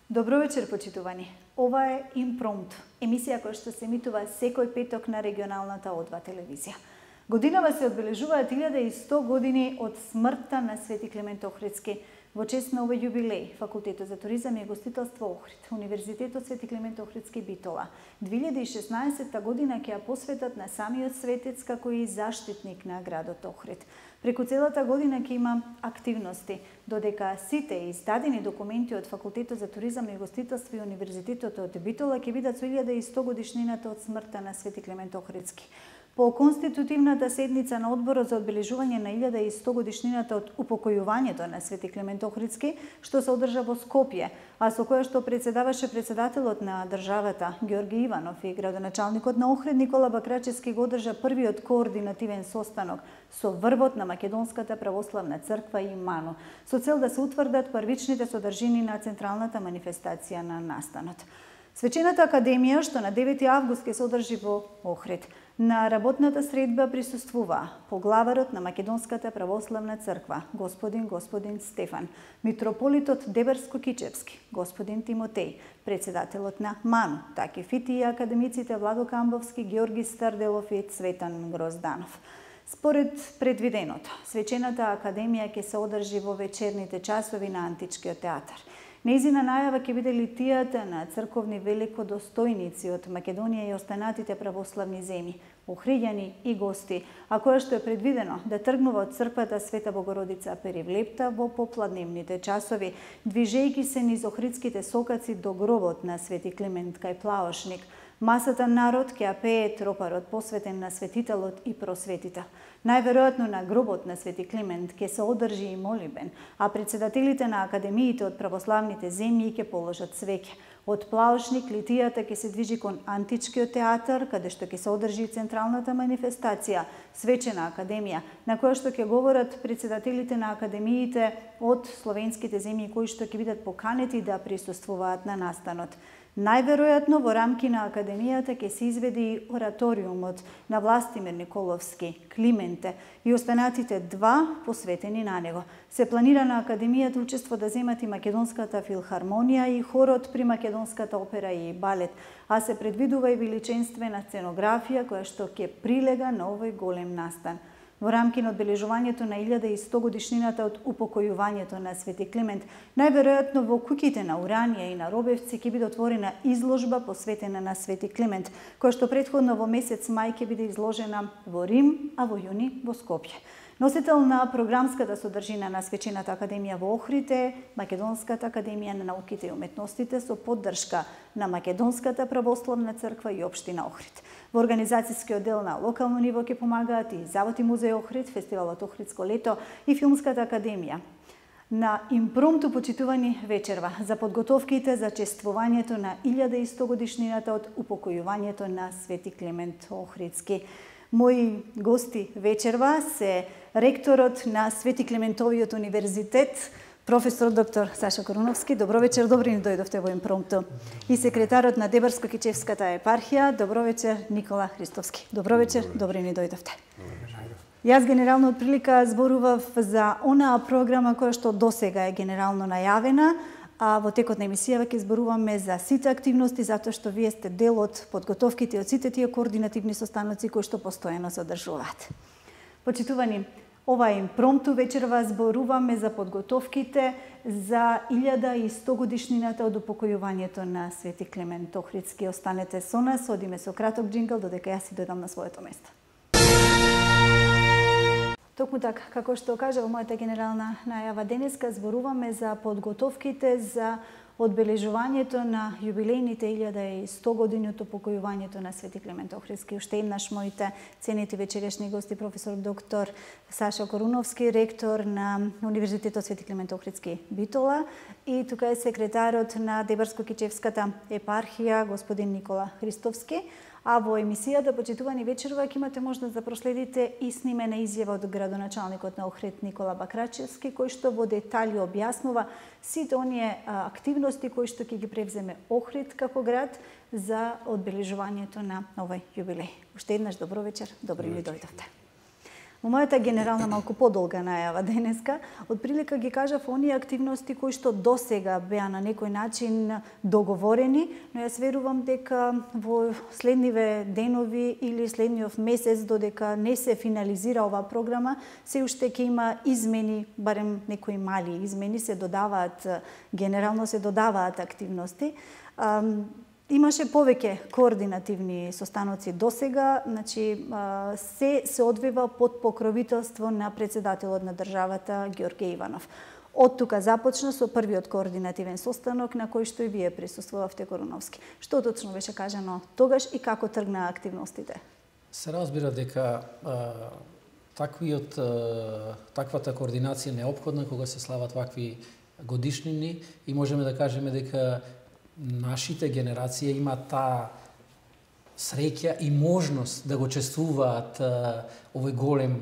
Добро вечер, почитувани. Ова е Импромт, емисија која што се емитува секој петок на регионалната О2 телевизија. Годинава се одбележуваат 1100 години од смртта на Свети Климент Охридски. Во чест на овој јубилеј, Факултетот за туризам и гостителство Охрид, Универзитетот Свети Климент Охридски Битола, 2016 година ќе ја посветат на самиот светец како и заштитник на градот Охрид. Преку целата година ќе има активности, додека сите издадени документи од Факултетот за туризам и гостителство и Универзитетот од Битола ќе бидат со 1100 годишнината од смртта на Свети Климент Охридски. По конститутивната седница на Одборот за одбележување на 1100 годишнината од упокојувањето на Свети Климент Охридски, што се одржа во Скопје, а со која што председаваше председателот на државата Ѓорги Иванов и градоначалникот на Охрид Никола Бакрачевски, го одржа првиот координативен состанок со врвот на Македонската православна црква и МАНУ, со цел да се утврдат првичните содржини на централната манифестација на настанот. Свечената академија, што на 9 август ќе се одржи во Охрид, на работната средба присуствува поглаварот на Македонската православна црква, господин Стефан, митрополитот Дебарско-Кичевски, господин Тимотеј, председателот на МАНУ, Таки Фити и академиците Владо Камбовски, Ѓорги Старделов и Цветан Грозданов. Според предвиденото, свечената академија ќе се одржи во вечерните часови на Античкиот театар. Нејзина најава ќе биде литијата на црковни великодостојници од Македонија и останатите православни земји, охриѓани и гости, а која што е предвидено да тргнува од црквата Света Богородица Перивлепта во попладневните часови, движејќи се низ охридските сокаци до гробот на Свети Климент кај Плаошник. Масата народ ќе ја пее тропарот посветен на светителот и просветител. Најверојатно на гробот на Свети Климент ќе се одржи и молибен, а председателите на академиите од православните земји ќе положат цвеќе. Од Плаошник литијата ќе се движи кон Античкиот театар, каде што ќе се одржи централната манифестација, свечена академија, на која што ќе говорат председателите на академиите од словенските земји кои што ќе бидат поканети да присуствуваат на настанот. Најверојатно во рамки на академијата ќе се изведи и ораториумот на Властимир Николовски, Клименте и останатите два посветени на него. Се планира на академијата учество да земат и Македонската филхармонија и хорот при Македонската опера и балет, а се предвидува и величенствена сценографија која што ќе прилега на овој голем настан. Во рамки на одбележувањето на 1100 годишнината од упокојувањето на Свети Климент, најверојатно во куќите на Уранија и на Робевци ќе биде отворена изложба посветена на Свети Климент, која што претходно во месец мај ќе биде изложена во Рим, а во јуни во Скопје. Носител на програмската содржина на Свечената академија во Охрид е Македонската академија на науките и уметностите со поддршка на Македонската православна црква и општина Охрид. Во организацијскиот дел на локално ниво ќе помагаат и Завод и музеј Охрид, Фестивалот Охридско лето и Филмската академија. На Импромту, почитувани, вечерва за подготовките за чествувањето на 1100 годишнината од упокојувањето на Свети Климент Охридски. Мои гости вечерва се ректорот на Свети Климентовиот универзитет, професор доктор Сашо Коруновски. Добро вечер, добри ни дојдовте во Импромту. И секретарот на Дебарско-Кичевската епархија, добро вечер, Никола Христовски. Добро вечер, добри ни дојдовте. Јас генерално од прилика зборував за онаа програма која што досега е генерално најавена, а во текот на емисијава ќе зборуваме за сите активности, затоа што вие сте дел од подготовките од сите тие координативни состаноци кои што постојано се одржуваат. Почитувани, ова е Импромту, вечерва зборуваме за подготовките за 1100 годишнината од упокојувањето на Свети Климент Охридски. Останете со нас, одиме со краток джингл додека јас си дојдам на своето место. Токму така, како што кажа во мојата генерална најава денеска, зборуваме за подготовките за одбележувањето на јубилејните 1100 години од упокојувањето на Свети Климент Охридски. Уште еднаш моите ценети вечерашни гости, професор доктор Сашо Коруновски, ректор на Универзитетот Свети Климент Охридски Битола, и тука е секретарот на Дебарско-Кичевската епархија, господин Никола Христовски. А во емисијата почитувани вечерва ќе имате можност да проследите и снимена изјава од градоначалникот на Охрид Никола Бакрачевски, кој што во детали објаснува сите оние активности кои што ќе ги превземе Охрид како град за одбележувањето на овој јубилеј. Уште еднаш добро вечер, добри ни дојдовте. Во мојата генерална малку подолга најава денеска, отприлика ги кажав оние активности кои што досега беа на некој начин договорени, но јас верувам дека во следниве денови или следниот месец, додека не се финализира оваа програма, се уште ќе има измени, барем некои мали измени, се додаваат, генерално се додаваат активности. Имаше повеќе координативни состаноци досега, значи се одвива под покровителство на председателот на државата Ѓорѓе Иванов. Од тука започна со првиот координативен состанок на кој што и вие присуствувавте, Коруновски. Што точно беше кажано тогаш и како тргнаа активностите? Се разбира дека таквата координација е неопходна кога се слават вакви годишнини и можеме да кажеме дека нашите генерација има таа среќа и можност да го чествуваат овој голем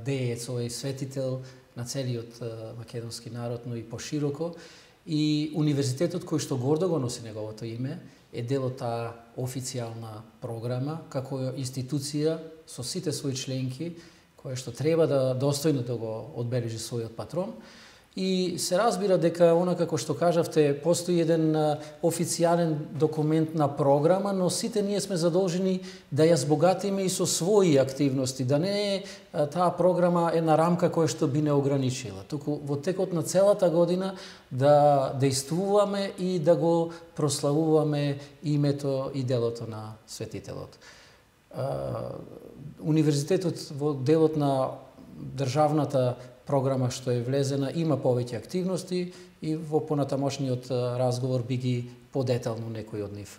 деец, овој светител на целиот македонски народ, но и пошироко. И универзитетот кој што гордо го носи неговото име е дел од таа официјална програма како институција со сите своји членки која што треба да достојно да го одбележи својот патрон. И се разбира дека, како што кажавте, постои еден официјален документ на програма, но сите ние сме задолжени да ја збогатиме и со своји активности, да не е таа програма една рамка која што би не ограничила. Туку во текот на целата година да действуваме и да го прославуваме името и делото на светителот. Универзитетот во делот на државната програма што е влезена има повеќе активности и во понатамошниот разговор би ги подетално некој од нив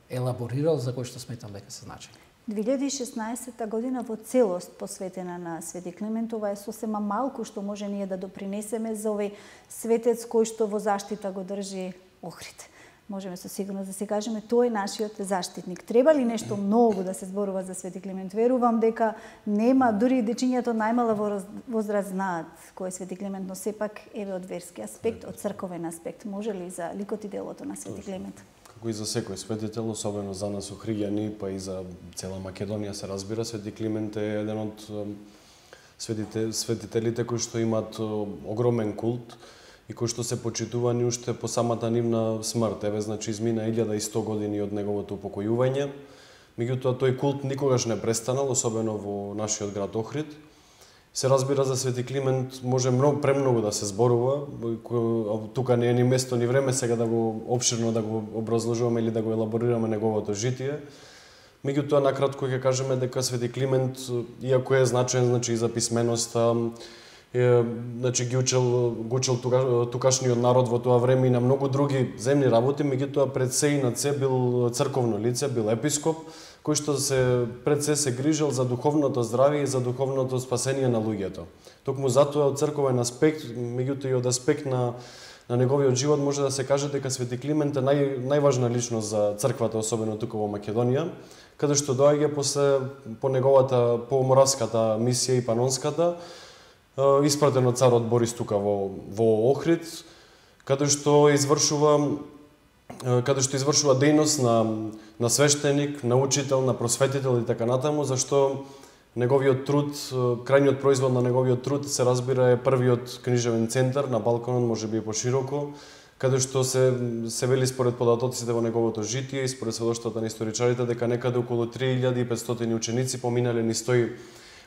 елаборирал за кој што сметам дека се значени. 2016 година во целост посветена на Свети Климент, ова е сосема малку што може ние да допринесеме за овој светец кој што во заштита го држи Охрид. Можеме со сигурност да се кажеме, тој е нашиот заштитник. Треба ли нешто многу да се зборува за Свети Климент? Верувам дека нема, дури дечињата најмала возраст знаат кој е Свети Климент, но сепак еве од верски аспект, од црковен аспект, може ли за ликот и делото на Свети Климент? Како и за секој светител, особено за нас охриѓани, па и за цела Македонија се разбира, Свети Климент е еден од светителите кои што имаат огромен култ и кои што се почитувани уште по самата нивна смрт. Еве, значи, измина 1100 години од неговото упокојување. Меѓутоа, тој култ никогаш не престанал, особено во нашиот град Охрид. Се разбира, за Свети Климент може премногу да се зборува. Тука не е ни место ни време сега да го опширно да го образложуваме или да го елаборираме неговото житие. Меѓутоа, накратко ќе кажеме дека Свети Климент, иако е значен, значи, и за писменоста, значи ги учел тукашниот народ во тоа време и на многу други земни работи, меѓутоа пред се и над се бил црковно лице, бил епископ, кој што пред се грижел за духовното здравје и за духовното спасение на луѓето. Токму затоа од црковен аспект, меѓутоа и од аспект на неговиот живот може да се каже дека Свети Климент е најважна личност за црквата, особено тука во Македонија, каде што доаѓа по неговата поморавската мисија и панонската, испратен од царот Борис тука во Охрид, каде што извршува дејност на свештеник, на учител, на просветител и така натаму, зашто неговиот труд, крајниот производ на неговиот труд се разбира е првиот книжевен центар на Балканот, можеби и пошироко, каде што се вели според податоците во неговото житие и според сведоштвата на историчарите дека некаде околу 3500 ученици поминале низ тој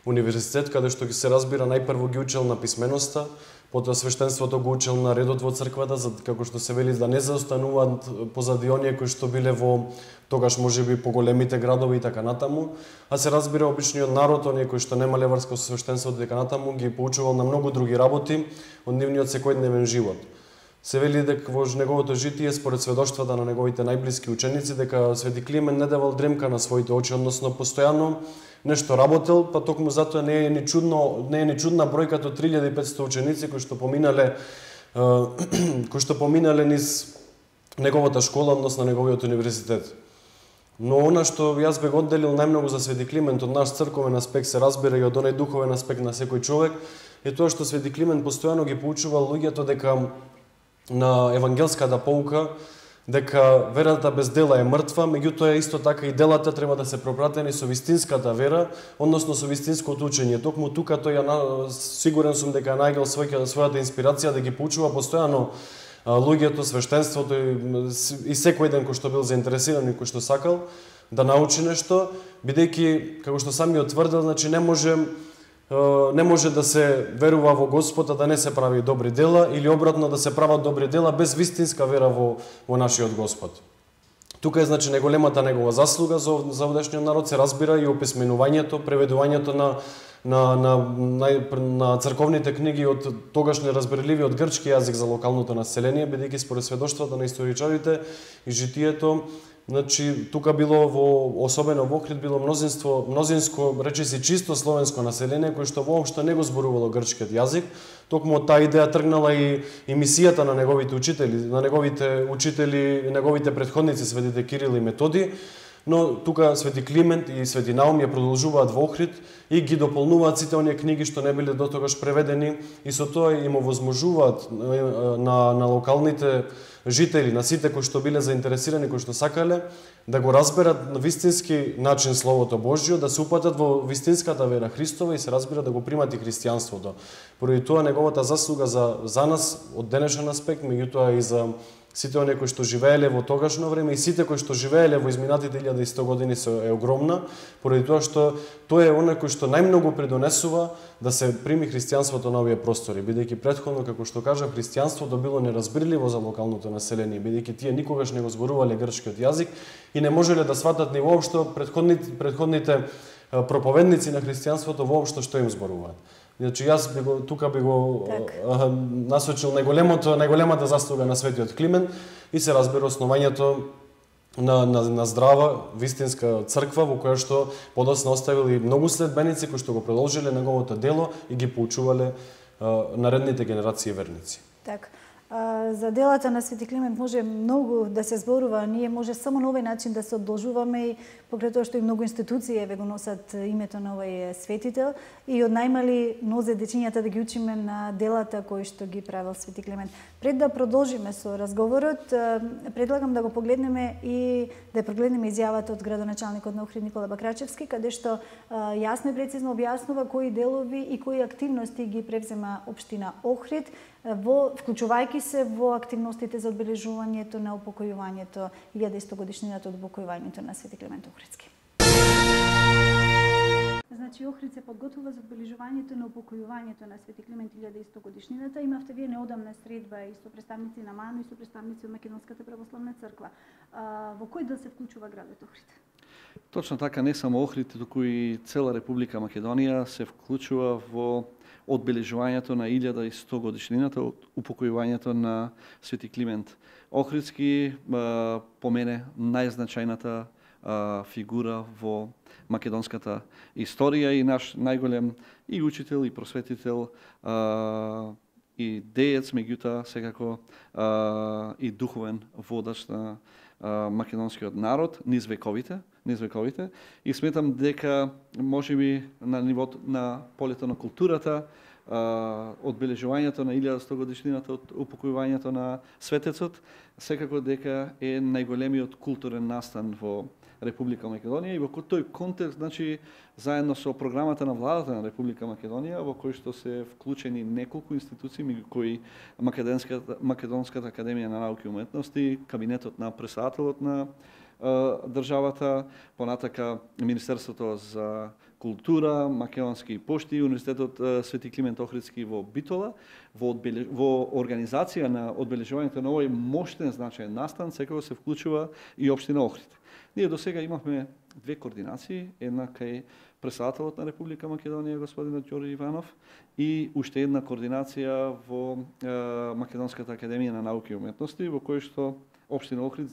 универзитет, каде што се разбира најпрво ги учел на писменоста, потоа свештенството го учел на редот во црквата, како што се вели да не заостануваат позади оние кои што биле во тогаш можеби поголемите градови и така натаму, а се разбира обичниот народ, оние кои што немале врска со свештенството и така натаму, ги поучувал на многу други работи од нивниот секојдневен живот. Се вели дека во неговото житие, според сведоштвата на неговите најблиски ученици, дека Свети Климент не давал дремка на своите очи, односно постојано нешто работел, па токму затоа не е ни чудна бројката од 3500 ученици кои што поминале низ неговата школа, односно неговиот универзитет. Но она што јас бе го одделил најмногу за Свети Климент од наш црковен аспект, се разбира и од оној духовен аспект на секој човек, е тоа што Свети Климент постојано ги поучувал луѓето дека на евангелската поука дека верата без дела е мртва, меѓутоа исто така и делата треба да се пропратени со вистинската вера, односно со вистинското учење. Токму тука тој сигурен сум дека најдел својата инспирација да ги поучува постојано луѓето, свештенството и секој ден кој што бил заинтересиран и кој што сакал да научи нешто, бидејќи како што сами утврдил, значи не може да се верува во Господ, а да не се прави добри дела, или обратно да се прават добри дела без вистинска вера во нашиот Господ. Тука е значи неголемата негова заслуга за овдешниот народ, се разбира и описменувањето, преведувањето на црковните книги од тогаш неразберливи од грчки јазик за локалното население, бидејќи според сведоштвата на историчарите и житието, значи тука било особено во Охрид било мнозинско, речиси чисто словенско население кој што воопшто не го зборувало грчкиот јазик. Токму од таа идеја тргнала и мисијата на неговите учители, неговите претходници светите Кирил и Методи. Но тука Свети Климент и Свети Наум ја продолжуваат во Охрид и ги дополнуваат сите оние книги што не биле дотогаш преведени и со тоа им овозможуваат на локалните жители, на сите кои што биле заинтересирани, кои што сакале да го разберат на вистински начин Словото Божјо, да се упатат во вистинската вера Христова и се разбира да го примат и христијанството. Поради тоа неговата заслуга за нас од денешен аспект, меѓутоа и за сите оние кои што живееле во тогашно време и сите кои што живееле во изминатите 1100 години е огромна, поради тоа што тој е оној кој што најмногу придонесува да се прими христијанството на овие простори, бидејќи претходно, како што кажав, христијанството било неразбирливо за локалното население, бидејќи тие никогаш не го зборувале грчкиот јазик и не можеле да сватат ни воопшто претходните проповедници на христијанството воопшто што им зборуваат. Значи јас тука би го насочил најголемата заслуга на Светиот Климент и се разбира основањето на здрава, вистинска црква во која што подоцна оставил и многу следбеници кои што го продолжиле неговото дело и ги поучувале наредните генерации верници. Так. За делата на Свети Климент може многу да се зборува, ние може само на овој начин да се одолжуваме и покрај тоа што и многу институции го носат името на овој светител и од најмали нозе дечињата да ги учиме на делата кои што ги правил Свети Климент. Пред да продолжиме со разговорот, предлагам да го погледнеме и да прогледнеме изјавата од градоначалникот на Охрид Никола Бакрачевски, каде што јасно и прецизно објаснува кои делови и кои активности ги превзема општина Охрид, вклучувајќи се во активностите за одбележувањето на упокојувањето 1100 годишнината од упокојувањето на Свети Климент Охридски. Значи Охрид се подготвува за одбележувањето на упокојувањето на Свети Климент 1100 годишнината. Имавте вие неодамна средба и со представници на МАНО и со представници од Македонската православна црква. Во кој дел се вклучува градот Охрид? Точно така, не само Охрид, туку и цела Република Македонија се вклучува во одбележувањето на 1100 годишнината од упокојувањето на Свети Климент Охридски, по мене најзначајната фигура во македонската историја и наш најголем и учител и просветител и деец, меѓутоа секако и духовен водач на македонскиот народ низ вековите, и сметам дека можеби на нивото на полето на културата, одбележувањето на 1100 годишнината од упокојувањето на светецот, секако дека е најголемиот културен настан во Република Македонија и во тој контекст, значи, заедно со програмата на владата на Република Македонија, во кој што се вклучени неколку институции, меѓу кои Македонската академија на науки и уметности, кабинетот на председателот на државата, понатака Министерството за култура, Македонски пошти, Универзитетот Свети Климент Охридски во Битола, во организација на одбележувањето на овој мощен значаен настан, секако се вклучува и општина Охрид. Ние до сега имавме две координации, една кај председателот на Република Македонија, господинот Ѓорѓе Иванов, и уште една координација во Македонската академија на науки и уметности, во кој што општина Охрид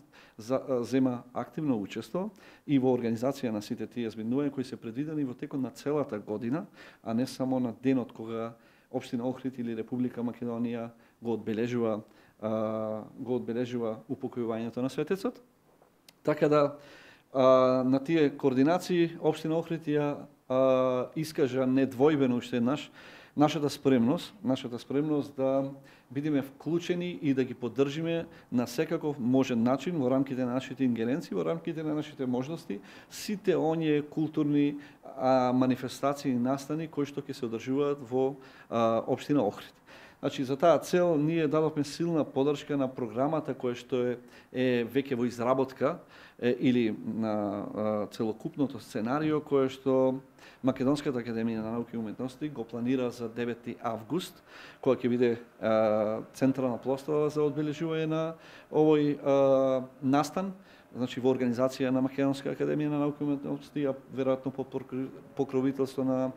зема активно учество и во организација на сите тие зборувања кои се предвидени во текот на целата година, а не само на денот кога општина Охрид или Република Македонија го одбележува упокојувањето на светецот. Така да на тие координации општина Охрид ја искажа недвојбено уште еднаш нашата спремност да бидеме вклучени и да ги поддржиме на секаков можен начин во рамките на нашите ингеренции, во рамките на нашите можности, сите оние културни манифестации и настани кои што ќе се одржуваат во општина Охрид. Значи, за таа цел ние дадовме силна поддршка на програмата која што е веќе во изработка или на целокупното сценарио кое што Македонската академија на науки и уметности го планира за 9 август, која ќе биде централна прослава за одбележување на овој настан, значи во организација на Македонска академија на науки и уметности, а веројатно по покровителство на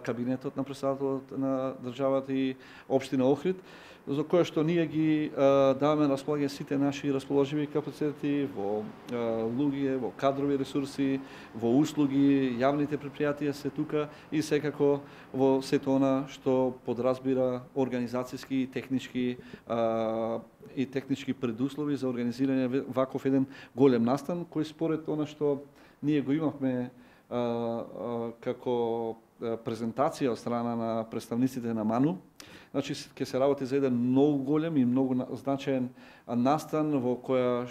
кабинетот на претседателот на државата и општина Охрид, за кое што ние ги даваме на располагање сите наши расположиви капацитети во луѓе, во кадрови ресурси, во услуги, јавните предпријатија се тука и секако во сето она што подразбира организацијски и технички предуслови за организирање ваков еден голем настан, кој според она што ние го имавме како презентација од страна на представниците на МАНУ. Значи, ќе се работи за еден многу голем и многу значаен настан во кој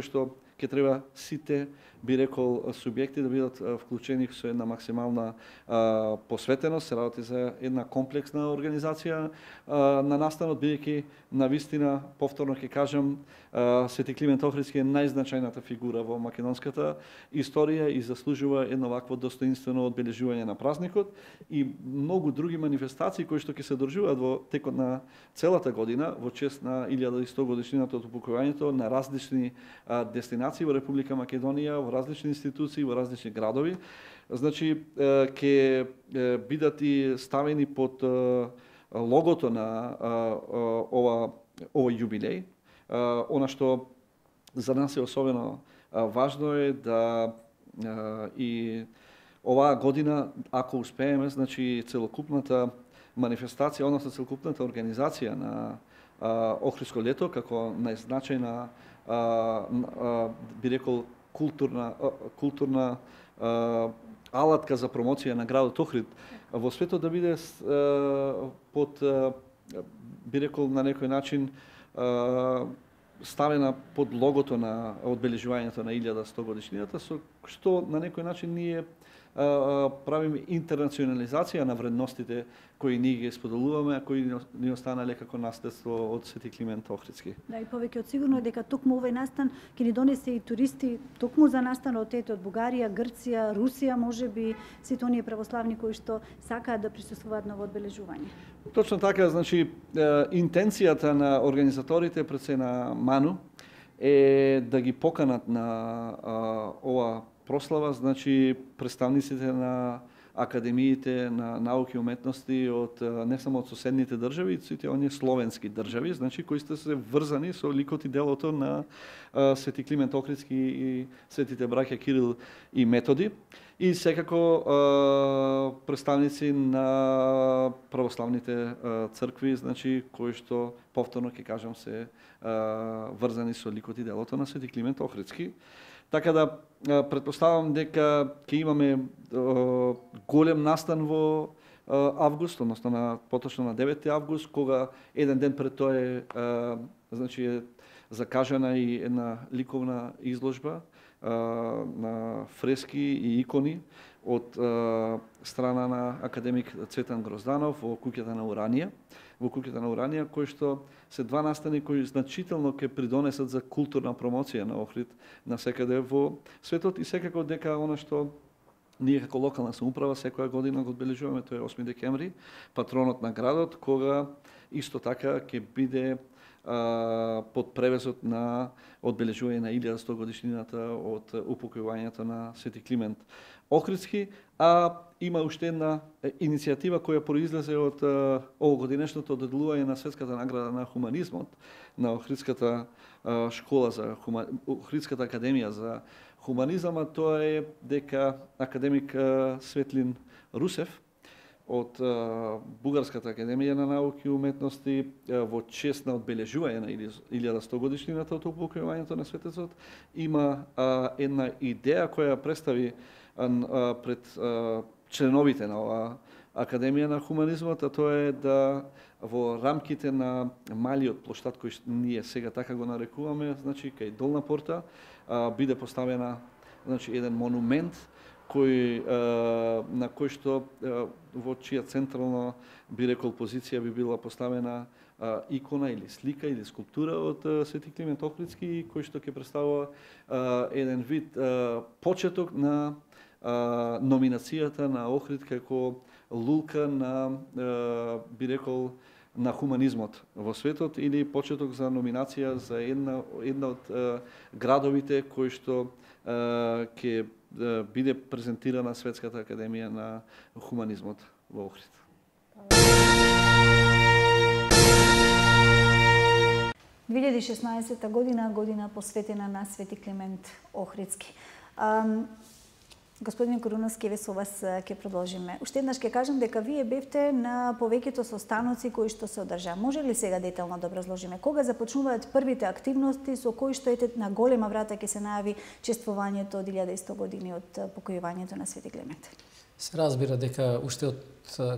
што ќе треба сите, би рекол, субјекти да бидат вклучени со една максимална посветеност. Се работи за една комплексна организација на настанот, бидејќи навистина, повторно ќе кажам, Свети Климент Охридски е најзначајната фигура во македонската историја и заслужува едно вакво достоинствено одбележување на празникот и многу други манифестации кои што ќе се одржуваат во текот на целата година во чест на 1100 годишнината од упокојувањето на различни дестинации во Република Македонија, во различни институции, во различни градови. Значи, ќе бидат и ставени под логото на овој јубилеј. Она што за нас е особено важно е да и оваа година, ако успееме, значи целокупната манифестација, односно целокупната организација на Охридско лето како најзначајна би рекол културна алатка за промоција на градот Охрид во светот да биде под би рекол на некој начин ставена под логото на одбележувањето на 1100 годишнината, со што на некој начин ние правиме интернационализација на вредностите кои ние ги споделуваме, а кои ни останале како наследство од Свети Климент Охридски. Да, и повеќе од сигурно е дека токму овој настан ќе ни донесе и туристи токму за настанот од Бугарија, Грција, Русија, можеби сите оние православни кои што сакаат да присуствуваат на одбележување. Точно така, значи интенцијата на организаторите пред се на МАНУ е да ги поканат на ова прослава, значи представниците на академиите на науки и уметности од не само од соседните држави, сите оние словенски држави, значи кои сте се врзани со ликот и делото на Свети Климент Охридски и светите браќа Кирил и Методи, и секако представници на православните цркви, значи кои што повторно ќе кажам се врзани со ликот и делото на Свети Климент Охридски. Така да претпоставам дека ќе имаме голем настан во август, односно поточно на 9 август, кога еден ден пред тоа е значи е закажана и една ликовна изложба на фрески и икони од страна на академик Цветан Грозданов во куќата на Уранија, кои што се два настани кои значително ќе придонесат за културна промоција на Охрид насекаде во светот и секако дека она што ние како локална самоуправа секоја година го одбележуваме, тоа е 8 декември, патронот на градот, кога исто така ќе биде под превезот на одбележување на 1100 годишнината од упокојувањето на Свети Климент Охридски, а има уште една иницијатива која произлезе од овогодинешното доделување на Светската награда на хуманизмот на Охридската школа за Охридската академија за хуманизам, а тоа е дека академик Светлин Русев од Бугарската академија на науки и уметности во чест на одбележување на 1100 годишнината од упокојувањето на светецот има една идеја која представи пред членовите на оваа Академија на хуманизмот, а тоа е да во рамките на малиот плоштад кој ние сега така го нарекуваме, значи кај Долна порта, биде поставена значи еден монумент на кој што во чија централна би рекол позиција би била поставена икона или слика или скулптура од Свети Климент Охридски, кој што ќе представува еден вид почеток на номинацијата на Охрид како лулка на би рекол на хуманизмот во светот или почеток за номинација за една од градовите кои што ќе биде презентирана Светската академија на хуманизмот во Охрид. 2016 година посветена на Свети Климент Охридски. Господин Коруновски, ве со вас ќе продолжиме. Уште еднаш ќе кажам дека вие бевте на повеќето состаноци кои што се одржаа. Може ли сега детално да образложиме кога започнуваат првите активности со кои што на голема врата ќе се најави чествувањето од 1100 години од покојувањето на Свети Климент? Се разбира дека уште од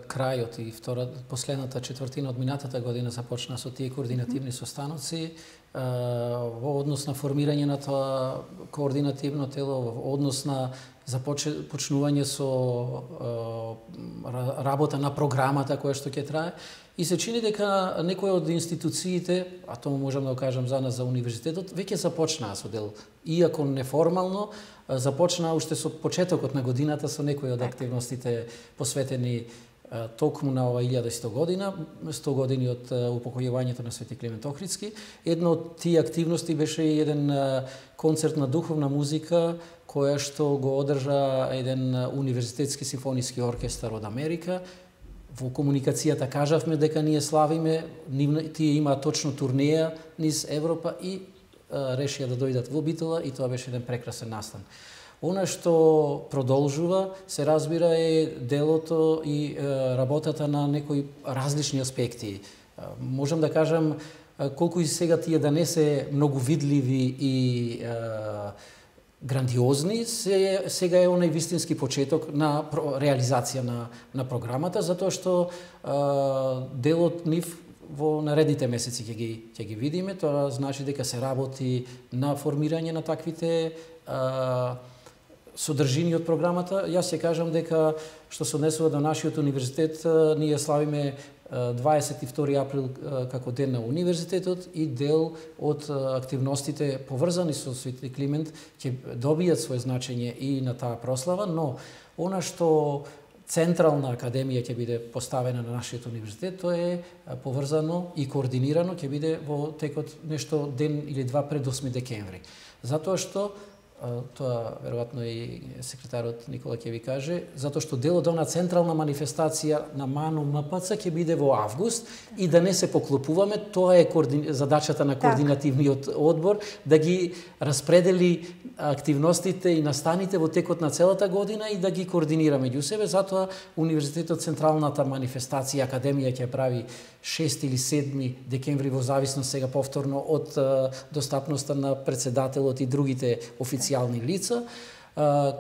крајот и последната четвртина од минатата година започна со тие координативни состаноци во однос на формирање на тоа координативно тело, во однос на започнување со работа на програмата која што ќе трае. И се чини дека некои од институциите, а тоа можам да кажам за нас, за универзитетот, веќе започнаа со дел. Иако неформално, започнаа уште со почетокот на годината со некои од активностите посветени токму на ова 1100 година, 100 години од упокојувањето на Свети Климент Охридски. Една од тие активности беше и еден концерт на духовна музика која што го одржа еден универзитетски симфониски оркестар од Америка. Во комуникацијата кажавме дека ние славиме, тие имаат точно турнеја низ Европа и решија да дојдат во Битола и тоа беше еден прекрасен настан. Она што продолжува, се разбира, е делото и работата на некои различни аспекти. Можам да кажам, колку и сега тие да не се многу видливи и грандиозни, сега е онај вистински почеток на реализација на програмата, затоа што делот нив во наредните месеци ќе ги видиме. Тоа значи дека се работи на формирање на таквите содржини од програмата. Јас ќе кажам дека што се однесува до нашиот универзитет, ние славиме 22 април како ден на универзитетот и дел од активностите поврзани со Свети Климент ќе добијат свое значење и на таа прослава, но она што Централна академија ќе биде поставена на нашиот универзитет, тоа е поврзано и координирано, ќе биде во текот нешто ден или два пред 8 декември. Затоа што тоа веројатно и секретарот Никола ќе ви каже, затоа што дел од она централна манифестација на МАНУ МПЦ ќе биде во август и да не се поклопуваме, тоа е задачата на координативниот одбор, да ги распредели активностите и настаните во текот на целата година и да ги координира меѓу себе. Затоа универзитетот централната манифестација академија ќе прави 6 или 7 декември во зависност сега повторно од достапноста на председателот и другите официјални лица,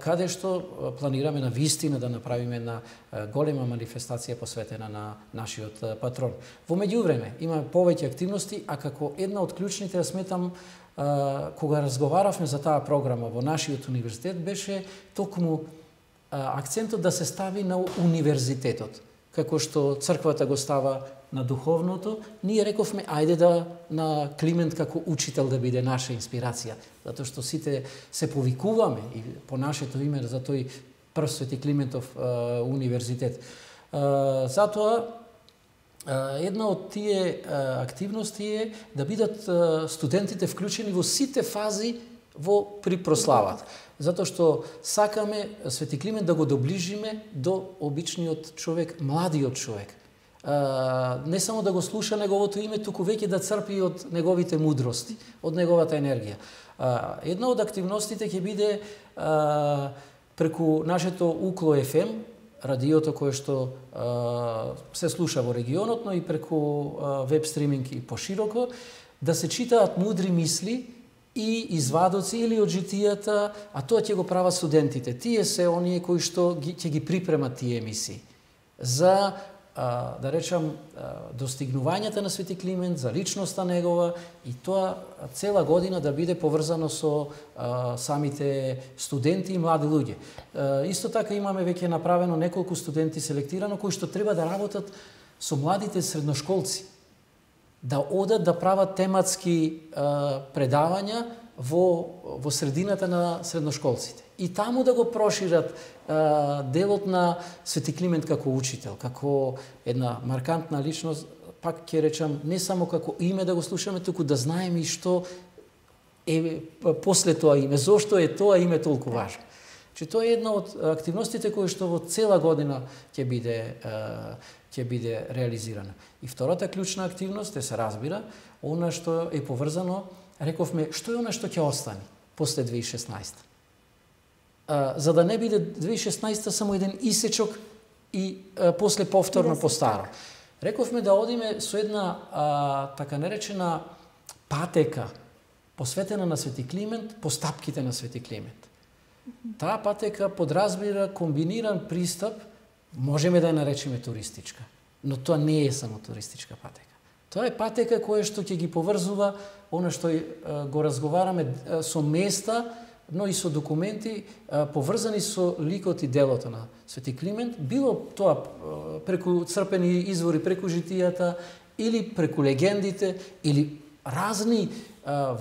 каде што планираме на вистина да направиме на голема манифестација посветена на нашиот патрон. Во меѓувреме имаме повеќе активности, а како една од клучните, ја сметам, кога разговаравме за таа програма во нашиот универзитет, беше токму акцентот да се стави на универзитетот. Како што црквата го става на духовното, ние рековме ајде да на Климент како учител да биде наша инспирација, затоа што сите се повикуваме и по нашето име за тој прв Свети Климентов универзитет. Затоа една од тие активности е да бидат студентите вклучени во сите фази при прославата. Затоа што сакаме Свети Климент да го доближиме до обичниот човек, младиот човек. Не само да го слуша неговото име, туку веќе да црпи од неговите мудрости, од неговата енергија. Една од активностите ќе биде преку нашето Укло FM, радиото кое што се слуша во регионот, но и преку веб стриминг и пошироко, да се читаат мудри мисли и извадоци или од житијата, а тоа ќе го прават студентите. Тие се оние кои што ќе ги припремат тие емисии. за да речам достигнувањата на Свети Климент, за личноста негова и тоа цела година да биде поврзано со самите студенти и млади луѓе. Исто така имаме веќе направено неколку студенти селектирано кои што треба да работат со младите средношколци, да одат да прават тематски предавања во средината на средношколците. И таму да го прошират делот на Свети Климент како учител, како една маркантна личност, пак ќе речам, не само како име да го слушаме, туку да знаеме и што е после тоа име, зошто е тоа име толку важно. Че тоа е една од активностите кои што во цела година ќе биде реализирана. И втората клучна активност се разбира, она што е поврзано, рековме, што е она што ќе остане после 2016. За да не биде 2016 само еден исечок и после повторно по старо. Рековме да одиме со една така наречена патека посветена на Свети Климент, по стапките на Свети Климент. Таа патека подразбира комбиниран пристап, можеме да ја наречеме туристичка, но тоа не е само туристичка патека. Тоа е патека која што ќе ги поврзува она што го разговараме со места, но и со документи поврзани со ликот и делото на Свети Климент, било тоа преку црпени извори, преку житијата, или преку легендите, или разни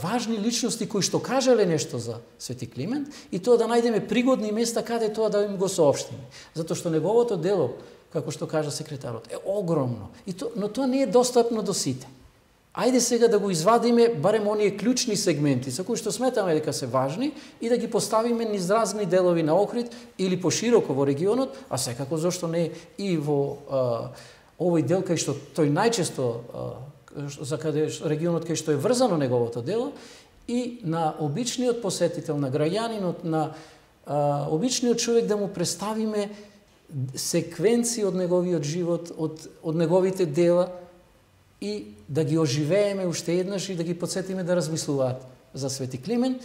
важни личности кои што кажале нешто за Свети Климент, и тоа да најдеме пригодни места каде тоа да им го соопштиме. Затоа што неговото дело, како што кажа секретарот, е огромно, но тоа не е достапно до сите. Ајде сега да го извадиме барем оние клучни сегменти за кои што сметаме дека се важни и да ги поставиме низ разни делови на Охрид или пошироко во регионот, а секако зошто не и во овој дел кај што тој најчесто за каде регионот кај што е врзано неговото дело, и на обичниот посетител, на граѓанинот, на обичниот човек да му представиме секвенции од неговиот живот, од неговите дела, и да ги оживееме уште еднаш и да ги подсетиме да размислуваат за Свети Климент.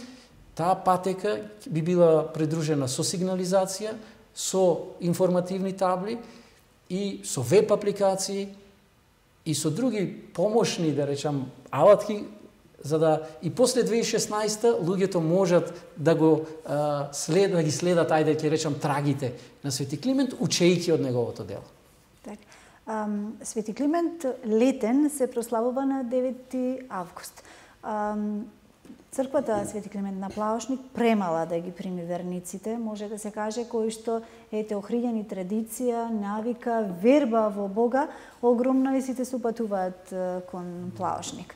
Таа патека би била придружена со сигнализација, со информативни табли и со веб апликации и со други помошни, да речам, алатки, за да и после 2016 луѓето можат да го да ги следат, ајде ќе речам, трагите на Свети Климент, учејќи од неговото дело. Так. Свети Климент летен се прославува на 9 август. Црквата Свети Климент на Плаошник премала да ги прими верниците, може да се каже, кои што ете охриѓани традиција, навика, верба во Бога, огромна и сите се упатуваат кон Плаошник.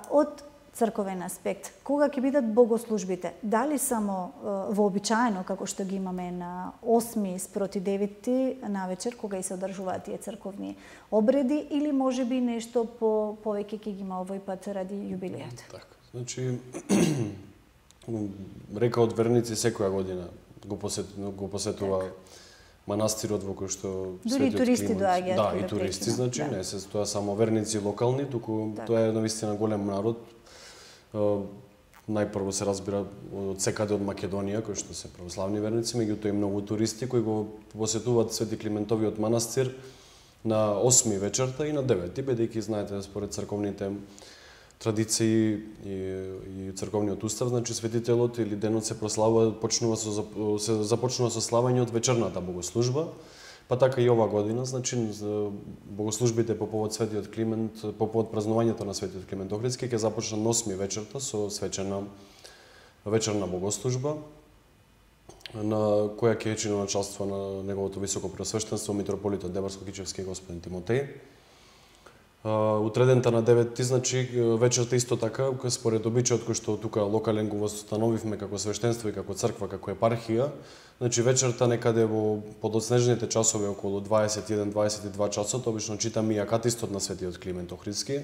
Од црковен аспект, кога ќе бидат богослужбите? Дали само вообичаено, како што ги имаме на 8 спроти 9 на вечер, кога и се одржуваат тие црковни обреди, или може би нешто повеќе ќе ги има овој пат ради јубилејот? Така, значи, река од верници секоја година го посетува манастирот во кој што дури туристи доаѓаат. Да, и туристи, значи, не се тоа само верници локални, туку тоа е навистина голем народ. Најпрво се разбира од секаде од Македонија, кои што се православни верници, меѓутоа и многу туристи кои го посетуваат Свети Климентовиот манастир на 8 вечерта и на 9, бидејќи знаете според црковните традиции и црковниот устав, значи светителот или денот се прославува, започнува со славење од вечерната богослужба. Па така и ова година, значи богослужбите по повод Светиот Климент, по повод празнувањето на Светиот Климент Охридски ќе започна на 8 вечерта со свечена вечерна богослужба, на која ќе чини началство на неговото високо преосвештенство митрополитот Дебарско-Кичевски господин Тимотеј. Утредента на 9, значи вечерта исто така, според обичајот кој што тука локален го восстановивме како свештенство и како црква, како епархија, значи вечерта некаде во подоснежните часови околу 21-22 часот, обично читаме и акатистот на Светиот Климент Охридски,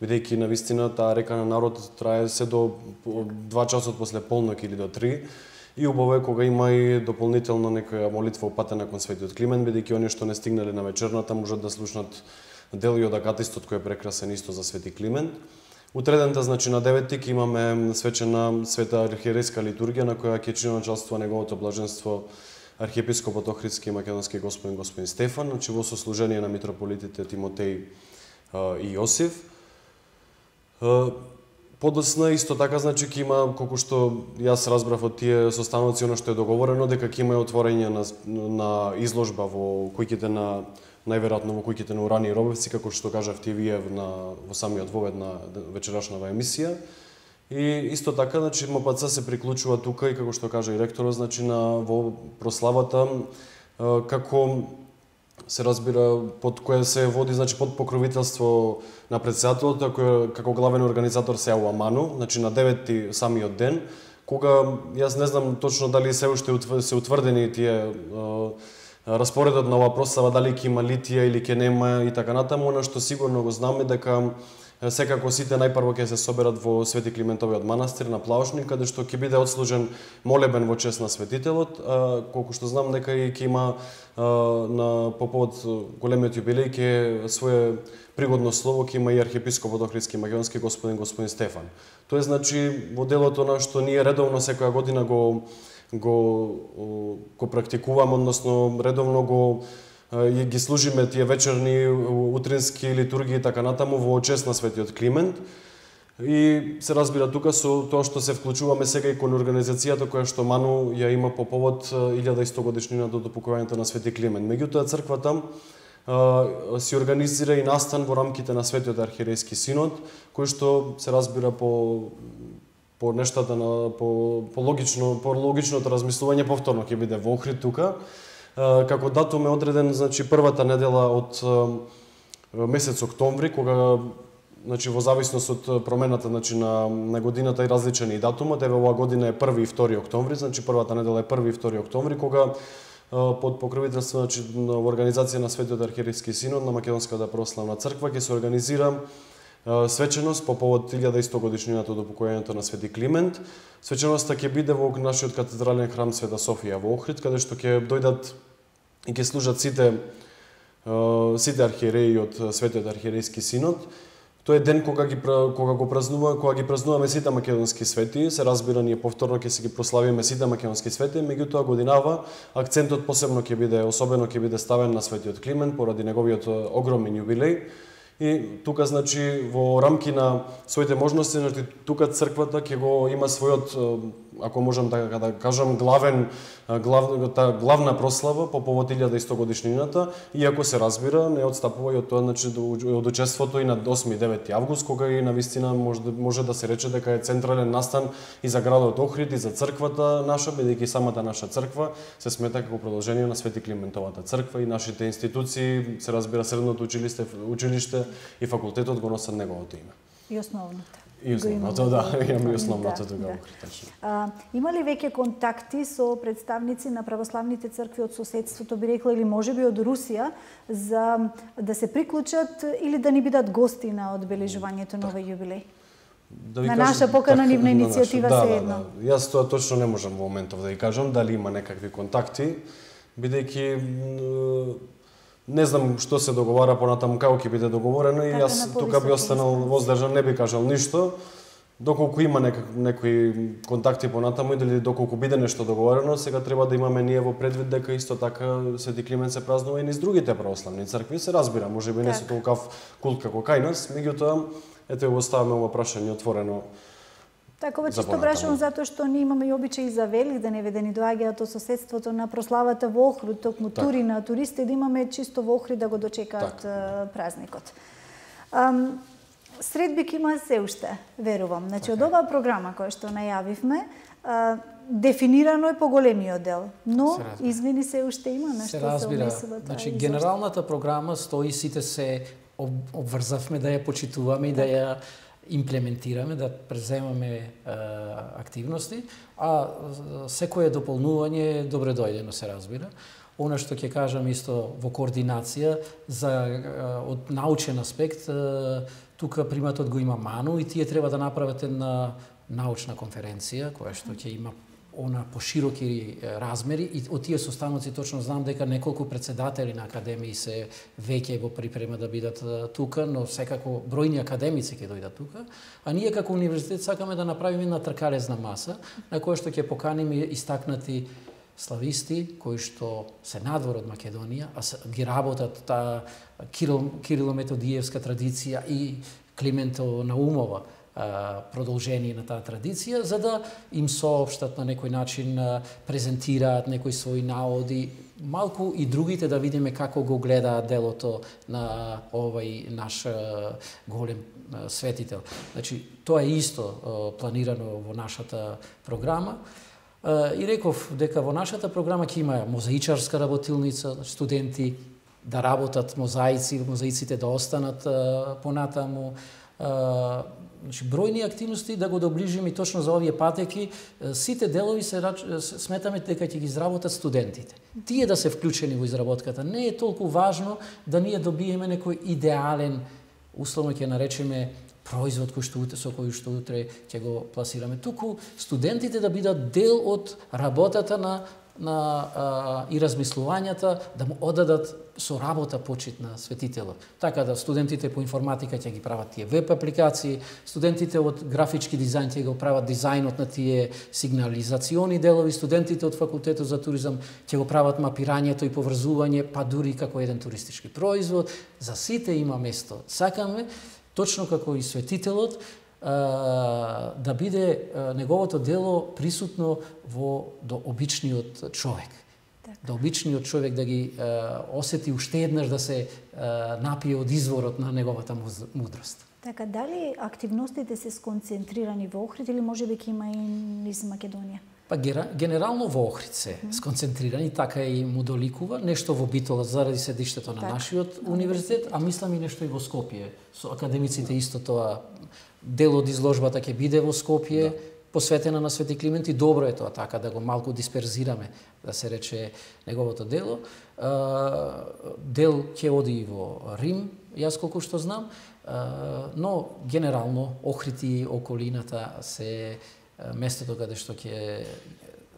бидејќи навистина таа река на народ трае се до 2 часот после полнок или до 3, и убаво е кога има и дополнително некоја молитва упатена кон Светиот Климент, бидејќи оние што не стигнале на вечерната можат да слушнат дел и од акатистот кој е прекрасен исто за Свети Климент. Утредента, значи на 9 имаме свечена света архиерейска литургија на која ќе чини началство неговото блаженство архиепископот Охридски и македонски господин Стефан, значи во сослужение на митрополитите Тимотеј и Јосиф. Подосна исто така, значи, ќе има, колку што јас разбрав од тие состаноци, оно што е договорено, дека ќе има отворање на изложба во куќите на, најверојатно во куќите на Урани и Робевци, како што кажавте и вие во самиот вовед на вечерашнава емисија. И исто така, значи, МПЦ се приклучува тука и како што кажа и ректорот, значи, во прославата, како се разбира, под кое се води, значи, под покровителство на председателот, како главен организатор се Ману, значи на 9-ти самиот ден, кога јас не знам точно дали се уште се утврдени тие распоредот на оваа прослава, дали ќе има литија или ќе нема и така натаму, она што сигурно го знаме дека секако сите најпрво ќе се соберат во Свети Климентовиот манастир на Плаушник, каде што ќе биде отслужен молебен во чест на светителот, колку што знам дека и ќе има по повод големиот јубилеј ќе свое пригодно слово ќе има и архиепископот Охридски македонски господин Стефан. Тоа е, значи, во делото на што ние редовно секоја година го практикуваме, односно редовно ги служиме тие вечерни, утрински литургии и така натаму во чест на Светиот Климент. И се разбира тука со тоа што се вклучуваме сега и кон организацијата која што Ману ја има по повод 1100 годишнината од упокојањето на Свети Климент. Меѓутоа црквата си организира и настан во рамките на Светиот архиерејски синод, кој што се разбира по нештата по логичното размислување повторно ќе биде во Охрид тука. Како датум е одреден, значи, првата недела од месец октомври, кога, значи, во зависност од промената, значи, на годината и различен и датумот, еве оваа година е 1 и 2 октомври, значи првата недела е 1 и 2 октомври, кога под покровителство, значи, во организација на Светиот архиерејски синод на Македонската православна црква ќе се организира свеченост по повод 1100 годишнината од упокојањето на Свети Климент. Свеченоста ќе биде во нашиот катедрален храм Света Софија во Охрид, каде што ќе дојдат и ќе служат сите архиереи од Светиот архиерејски синод. Тоа е ден кога ги празнуваме сите македонски свети, се разбира, ние повторно ќе се ги прославиме сите македонски свети, меѓутоа годинава акцентот посебно особено ќе биде ставен на Светиот Климент поради неговиот огромен јубилеј. И тука, значи, во рамки на своите можности, значи, тука црквата ќе го има својот, ако можам да кажам, главна прослава по повод 1100 годишнината, иако се разбира, не отстапува и од тоа, значи, од учеството и на 8 и 9 август, кога и навистина може да се рече дека е централен настан и за градот Охрид и за црквата наша, бидејќи самата наша црква се смета како продолжение на Свети Климентовата црква и нашите институции, се разбира, средното училиште и факултетот го носат неговото име. И основното. И основното, да, имаме и основното тука во Охрид. Има ли веќе контакти со представници на православните цркви од соседството, би рекла, или можеби од Русија, за да се приклучат или да ни бидат гости на одбележувањето на овој јубилеј? На наша покана, нивна иницијатива се едно. Јас тоа точно не можам во моментов да ја кажам дали има некакви контакти, бидејќи не знам што се договара понатаму, како ќе биде договорено, и јас тука би останал воздржан, не би кажал ништо. Доколку има некои контакти понатаму или доколку биде нешто договорено, сега треба да имаме ние во предвид дека исто така Свети Климент се празнува и низ другите православни цркви, се разбира, можеби не со толкав култ како кај нас, меѓутоа ете го ставаме ова прашање отворено. Такова чисто прашувам затоа што ние имаме и обичаи за Великден, еве да ни доаѓаат од соседството на прославата во Охрид, токму тури на туристи, да имаме чисто во Охрид да го дочекаат празникот. Средбик има се уште, верувам. Значи, од оваа програма која што најавивме, дефинирано е поголемиот дел, но измени се уште има на што се однесува. Значи, генералната програма стои, сите се обврзавме да ја почитуваме и да ја имплементираме, да преземаме активности, а секое дополнување е добре дојдено, се разбира. Она што ќе кажам исто во координација од научен аспект, тука приматот го има Ману и тие треба да направат една научна конференција која што ќе има она пошироки размери и од тие состаноци точно знам дека неколку председатели на академии се веќе во припрема да бидат тука, но секако бројни академици ќе дојдат тука, а ние како универзитет сакаме да направиме една тркалезна маса на која што ќе поканиме истакнати слависти кои што се надвор од Македонија, а ги работат таа Кирило-Методиевска традиција и Климентово Наумова продолжение на таа традиција, за да им соопштат на некој начин, презентираат некои своји наоди, малку и другите да видиме како го гледаат делото на овој наш голем светител. Значи, тоа е исто планирано во нашата програма. И реков дека во нашата програма ќе има мозаичарска работилница, студенти да работат мозаиците да останат понатаму. Значи, бројни активности да го доближиме и точно за овие патеки. Сите делови сметаме дека ќе ги изработат студентите. Тие да се вклучени во изработката. Не е толку важно да ние добиеме некој идеален, условно ќе наречеме, производ со кој што утре ќе го пласираме. Туку студентите да бидат дел од работата и размислувањата, да му одадат со работа почит на светителот. Така да студентите по информатика ќе ги прават тие веб апликации, студентите од графички дизајн ќе го прават дизајнот на тие сигнализациони делови, студентите од факултетот за туризам ќе го прават мапирањето и поврзување, па дури како еден туристички производ. За сите има место. Сакаме точно како и светителот, да биде неговото дело присутно до обичниот човек. Да обичниот човек да ги осети уште еднаш да се напие од изворот на неговата мудрост. Така, дали активностите се сконцентрирани во Охрид или можеби ќе има и низ Македонија? Па генерално во Охрид се сконцентрирани, така и му доликува, нешто во Битола заради седиштето на нашиот универзитет, а мислам и нешто и во Скопје. Со академиците исто тоа, дел од изложбата ќе биде во Скопје, посветена на Свети Климент, и добро е тоа така, да го малку дисперзираме, да се рече неговото дело. Дел ќе оди и во Рим, јас колку што знам, но генерално Охрид и околината се местото каде што ќе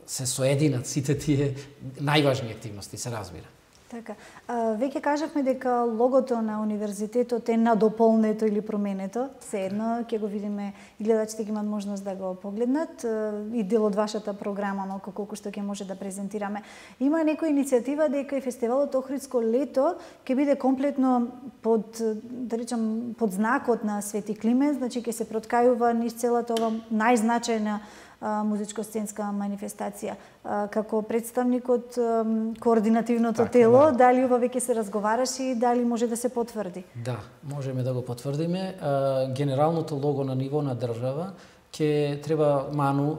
се соединат сите тие најважни активности, се разбира. Така. Веќе кажавме дека логото на универзитетот е надополнето или променето. Seедно ќе го видиме и гледачите ќе имат можност да го погледнат и дел од вашата програма, но колку што ќе може да презентираме. Има некоја иницијатива дека и фестивалот Охридско лето ќе биде комплетно под, да речам, под знакот на Свети Климент, значи ќе се проткајува низ целата ова најзначајна музичко-сценска манифестација. Како представник од координативното тело, дали ова веќе се разговараше и дали може да се потврди? Да, можеме да го потврдиме. Генералното лого на ниво на држава ќе треба Ману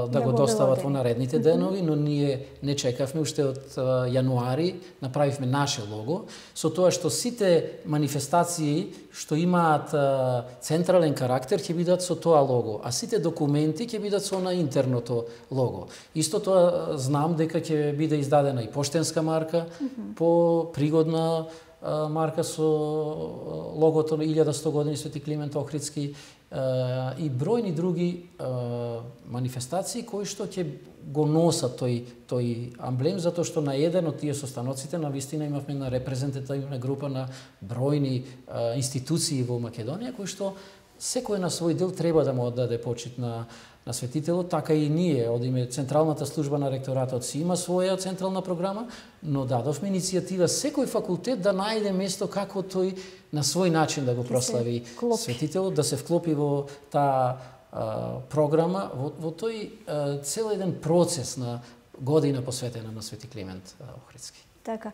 да го достават во наредните денови, но ние не чекавме, уште од јануари направивме наше лого, со тоа што сите манифестации што имаат централен карактер ќе бидат со тоа лого, а сите документи ќе бидат со на интерното лого. Исто тоа знам дека ќе биде издадена и поштенска марка, по пригодна марка со логото на 1100 години Свети Климент Охридски, и бројни други манифестации кои што ќе го носат тој амблем, затоа што на еден од тие состаноците на вистина имавме на репрезентативна група на бројни институции во Македонија, кои што секој на свој дел треба да му отдаде почит на светителот, така и ние, одиме Централната служба на ректоратот си има своја централна програма, но дадовме иницијатива секој факултет да најде место како тој на свој начин да го прослави светителот, да се вклопи во таа програма, во тој цел еден процес на година посветена на Свети Климент Охридски. Така,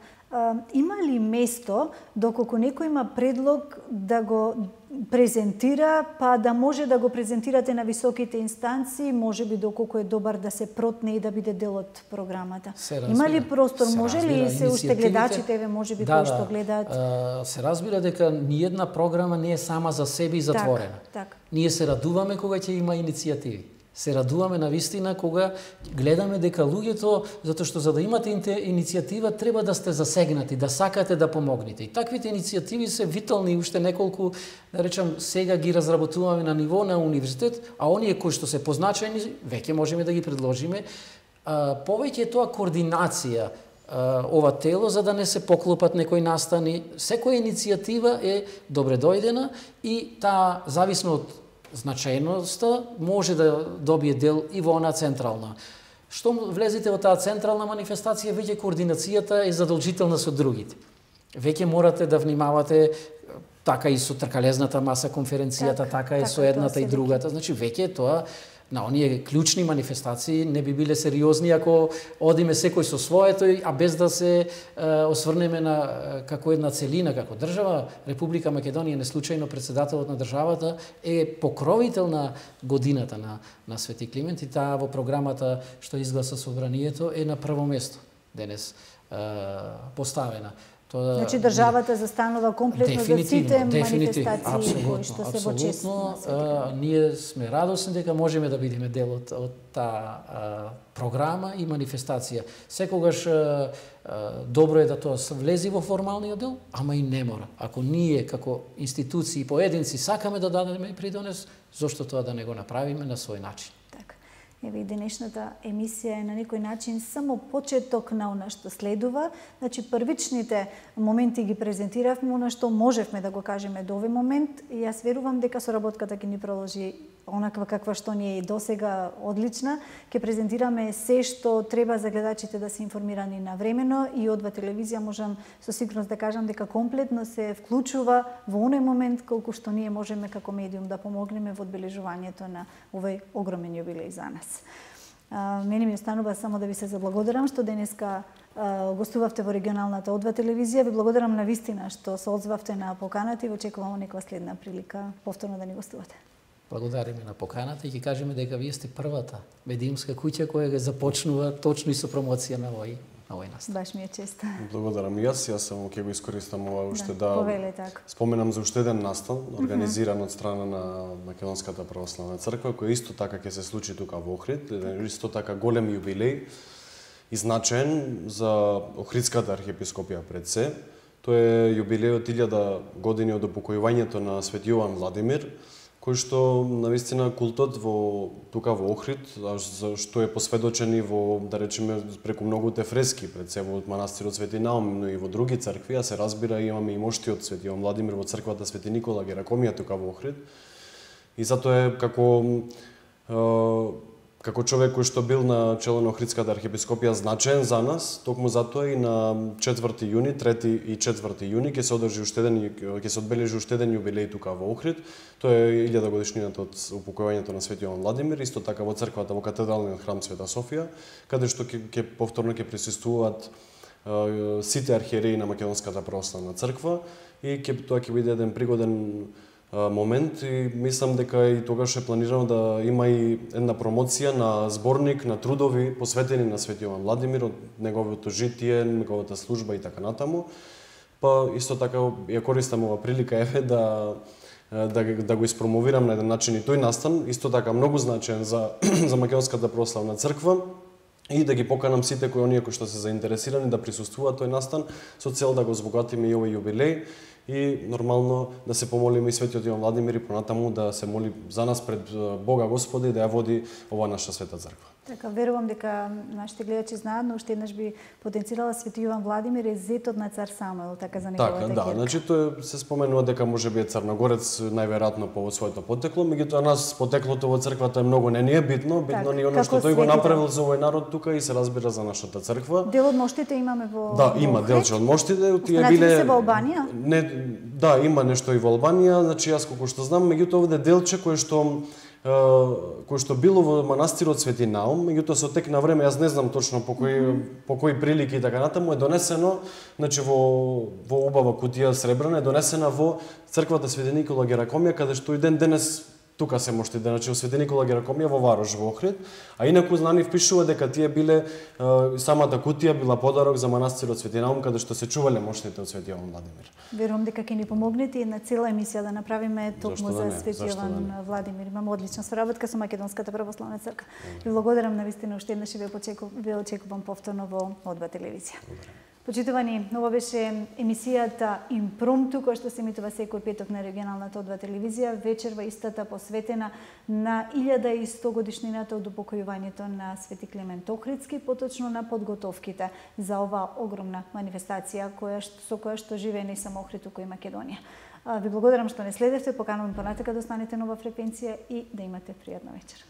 има ли место доколку некој има предлог да го презентира, па да може да го презентирате на високите инстанции, може би доколку е добар да се протне и да биде дел од програмата? Има ли простор, може ли се уште гледачите, може би кои што гледаат? Се разбира дека ниедна програма не е сама за себе и затворена. Так. Ние се радуваме кога ќе има иницијативи. Се радуваме на вистина кога гледаме дека луѓето, затоа што за да имате иницијатива треба да сте засегнати, да сакате да помогнете. И таквите иницијативи се витални, уште неколку, да речам, сега ги разработуваме на ниво на универзитет, а оние кои што се позначајни, веќе можеме да ги предложиме. Повеќе е тоа координација ова тело, за да не се поклопат некои настани. Секоја иницијатива е добре дојдена и таа, зависно од значајноста, може да добие дел и во она централна. Што влезете во таа централна манифестација, веќе координацијата е задолжителна со другите. Веќе морате да внимавате така и со тркалезната маса конференцијата, така и со едната и другата. Значи веќе тоа на оние клучни манифестации не би биле сериозни ако одиме секој со своето, а без да се осврнеме на како една целина, како држава. Република Македонија, неслучајно председателот на државата, е покровител на годината на Свети Климент и таа во програмата што изгласа собранието е на прво место денес поставена. Значи државата застанува комплетно за сите манифестации кои што се во чест на Свети. Ние сме радосни дека можеме да бидеме дел од таа програма и манифестација. Секогаш добро е да тоа влези во формалниот дел, ама и не мора. Ако ние како институции поединци сакаме да дадеме придонес, зошто тоа да не го направиме на свој начин? Еве и денешната емисија е на некој начин само почеток на она што следува. Значи првичните моменти ги презентиравме, она што можевме да го кажеме до овој момент. И јас верувам дека соработката ќе ни продолжи онаква каква што ни е и досега одлична. Ќе презентираме се што треба за гледачите да се информирани навремено и одва телевизија можам со сигурност да кажам дека комплетно се вклучува во оној момент колку што ние можеме како медиум да помогнеме во одбележувањето на овој огромен јубилеј за нас. Мене ми останува само да ви се заблагодарам што денеска гостувавте во регионалната О2 телевизија. Ви благодарам на вистина што се одзвавте на поканата и очекувам некоја следна прилика повторно да ни гостувате. Благодариме на поканата и ќе кажеме дека вие сте првата медиумска куќа која го започнува точно и со промоција на овој настан. Баш ми е чест. Благодарам и јас само ќе го искористам ова уште да споменам за уште еден настан организиран од страна на Македонската православна црква, кој исто така ќе се случи тука во Охрид, исто така голем јубилеј и значаен за Охридската архиепископија пред се. Тоа е јубилејот 1000 години од упокојувањето на Свети Јован Владимир, кој што навистина култот тука во Охрид, што е посведочен и во, да речеме, преку многуте фрески пред се во манастирот Свети Наум, но и во други цркви, а се разбира имаме и моштиот Свети Јован Владимир во црквата Свети Никола Геракомија тука во Охрид. И затоа е како човек кој што бил на чело на Охридската архиепископија значаен за нас, токму затоа и на 4 јуни, 3 и 4 јуни ќе се одбележи уште еден јубилеј тука во Охрид. Тоа е 1000 годишнината од упокојувањето на Свети Јован Владимир, исто така во црквата во катедралниот храм Света Софија, каде што повторно ќе присуствуваат сите архиереи на Македонската православна црква и тоа ќе биде еден пригоден момент и мислам дека и тогаш е планирано да има и една промоција на зборник на трудови посветени на Свети Јован Владимир, од неговото житие, неговата служба и така натаму. Па исто така ја користам ова прилика еве да го испромовирам на еден начин и тој настан, исто така многу значаен за Македонската православна црква и да ги поканам сите оние кои што се заинтересирани да присуствуваат тој настан со цел да го збогатиме и овој јубилеј и нормално да се помолиме и Светиот Јован Владимир и понатаму да се моли за нас пред Бога Господи да ја води ова наша света црква. Така, верувам дека нашите гледачи знаат, но уште еднаш би потенцирала Свети Јован Владимир е зетот на цар Самуил, така за неговата ќерка. Така, значи тоа се споменува дека можеби е црногорец најверојатно по своето потекло, меѓутоа нас потеклото во црквата е многу не ни е битно, битно ни она што тој го направил за овој народ тука и се разбира за нашата црква. Дел од моштите имаме во Да, има делче од моштите, тие биле се во Албанија? Не, да, има нешто и во Албанија, значи јас колку што знам, меѓутоа овде делче кој што било во манастирот Свети Наум, меѓутоа со тек на време, јас не знам точно по кои прилики и така натаму, е донесено, значи во убава кутија сребрена, е донесена во црквата Свети Никола Геракомија, каде што и денес тука се моштите, значи во Свети Никола Геракомија во Варош во Охрид, а инаку знани впишува дека тие биле самата кутија била подарок за манастирот Свети Наум каде што се чувале моштите од Свети Јован Владимир. Верувам дека ќе ни помогнете една цела емисија да направиме токму за Свети Јован Владимир. Имаме одлична соработка со Македонската православна црква. Ви благодарам навистина уште еднаш и ве очекувам повторно во О2 телевизија. Почитувани, ова беше емисијата Импромту, која што се емитува секој петок на регионалната О2 телевизија, вечерва истата посветена на 1100 годишнината од упокојувањето на Свети Климент Охридски, поточно на подготовките за оваа огромна манифестација со која што живее не само Охрид, туку и Македонија. Ви благодарам што не следевте, поканувам понатака да останете на оваа фреквенција и да имате пријатна вечер.